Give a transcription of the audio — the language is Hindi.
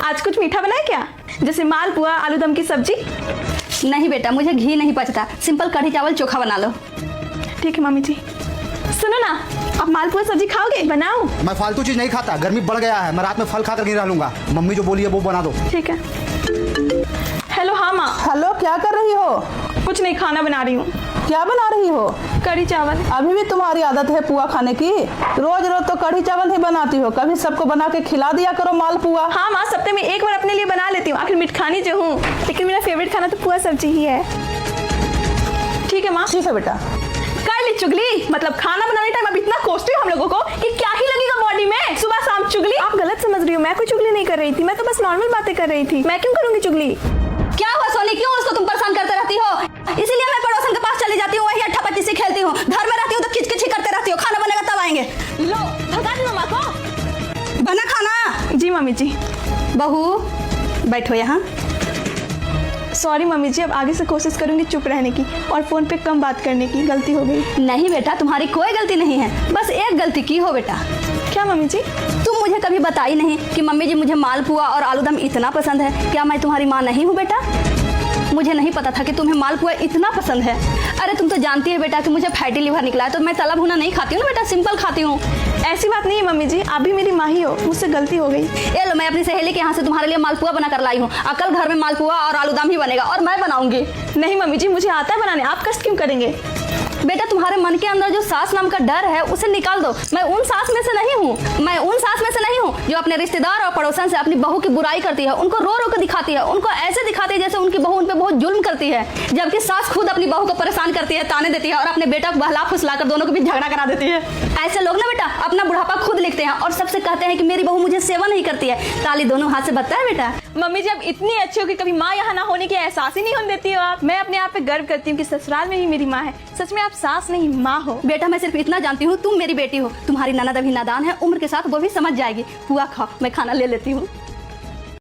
आज कुछ मीठा बनाए क्या, जैसे मालपुआ, आलू दम की सब्जी? नहीं बेटा, मुझे घी नहीं पचता, सिंपल कढ़ी चावल चोखा बना लो। ठीक है मम्मी जी। सुनो ना, आप मालपुआ सब्जी खाओगे? बनाओ। मैं फालतू चीज नहीं खाता, गर्मी बढ़ गया है, मैं रात में फल खाकर नहीं रह लूंगा। मम्मी जो बोली है वो बना दो। ठीक है। हेलो। हाँ माँ। हेलो, क्या कर रही हो? कुछ नहीं, खाना बना रही हूँ। क्या बना रही हो? कढ़ी चावल। अभी भी तुम्हारी आदत है पुआ खाने की? रोज रोज तो कढ़ी चावल ही बनाती हो, कभी सबको बना के खिला दिया करो मालपुआ। हाँ माँ, सप्ताह में एक बार अपने लिए बना लेती हूँ, आखिर मीठखानी जो हूँ। लेकिन मेरा फेवरेट खाना तो पुआ सब्जी ही है। ठीक है माँ। ठीक है बेटा। कर ली चुगली, मतलब खाना बनाने टाइम अब इतना कोसते हो हम लोगों को कि क्या ही लगेगा बॉडी में। सुबह शाम चुगली। आप गलत समझ रही हो, मैं कोई चुगली नहीं कर रही थी, मैं तो बस नॉर्मल बातें कर रही थी। मैं क्यों करूंगी चुगली? क्या हुआ सोनी, क्यों उसको तुम परेशान करते रहती हो? इसीलिए मैं पड़ोसन के पास चली जाती हूँ, वही अट्ठा पट्टी से खेलती हूँ। घर में रहती हूँ तो खिचखिची करते रहती हो, खाना बनेगा तब आएंगे। लो, भगा दी मम्मा को। बना खाना। जी मम्मी जी। बहू बैठो यहाँ। सॉरी मम्मी जी, अब आगे से कोशिश करूंगी चुप रहने की और फोन पे कम बात करने की। गलती हो गई। नहीं बेटा, तुम्हारी कोई गलती नहीं है, बस एक गलती की हो बेटा। क्या मम्मी जी? तुम मुझे कभी बताई नहीं कि मम्मी जी मुझे मालपुआ और आलूदम इतना पसंद है। क्या मैं तुम्हारी माँ नहीं हूँ बेटा? मुझे नहीं पता था कि तुम्हें मालपुआ इतना पसंद है। अरे तुम तो जानती है बेटा कि मुझे फैटी लिवर निकला है, तो मैं तला भुना नहीं खाती हूँ ना बेटा, सिंपल खाती हूँ। ऐसी बात नहीं है मम्मी जी, आप भी मेरी माँ ही हो, मुझसे गलती हो गई। ये लो, मैं अपनी सहेली के यहाँ से तुम्हारे लिए मालपुआ बना कर लाई हूँ। कल घर में मालपुआ और आलूदम ही बनेगा और मैं बनाऊंगी। नहीं मम्मी जी, मुझे आता है बनाने, आप कष्ट क्यों करेंगे? बेटा तुम्हारे मन के अंदर जो सास नाम का डर है उसे निकाल दो। मैं उन सास में से नहीं हूँ जो अपने रिश्तेदार और पड़ोसन से अपनी बहू की बुराई करती है, उनको रो रो कर दिखाती है, उनको ऐसे दिखाती है जैसे उनकी बहू उन पे बहुत जुल्म करती है, जबकि सास खुद अपनी बहू को परेशान करती है, ताने देती है और अपने बेटा को बहला फुसला कर दोनों के बीच झगड़ा करा देती है। ऐसे लोग ना बेटा अपना बुढ़ापा खुद लिखते हैं और सबसे कहते हैं कि मेरी बहू मुझे सेवा नहीं करती है। ताली दोनों हाथ से बचता है बेटा। मम्मी जी, अब इतनी अच्छी हो कि कभी माँ यहाँ ना होने की एहसास ही नहीं होने देती हो आप। मैं अपने आप पे गर्व करती हूँ कि ससुराल में ही मेरी माँ है। सच में आप सास नहीं माँ हो। बेटा मैं सिर्फ इतना जानती हूँ, तुम मेरी बेटी हो, तुम्हारी ननद अभी नादान है, उम्र के साथ वो भी समझ जाएगी। हुआ खाओ, मैं खाना ले लेती हूँ।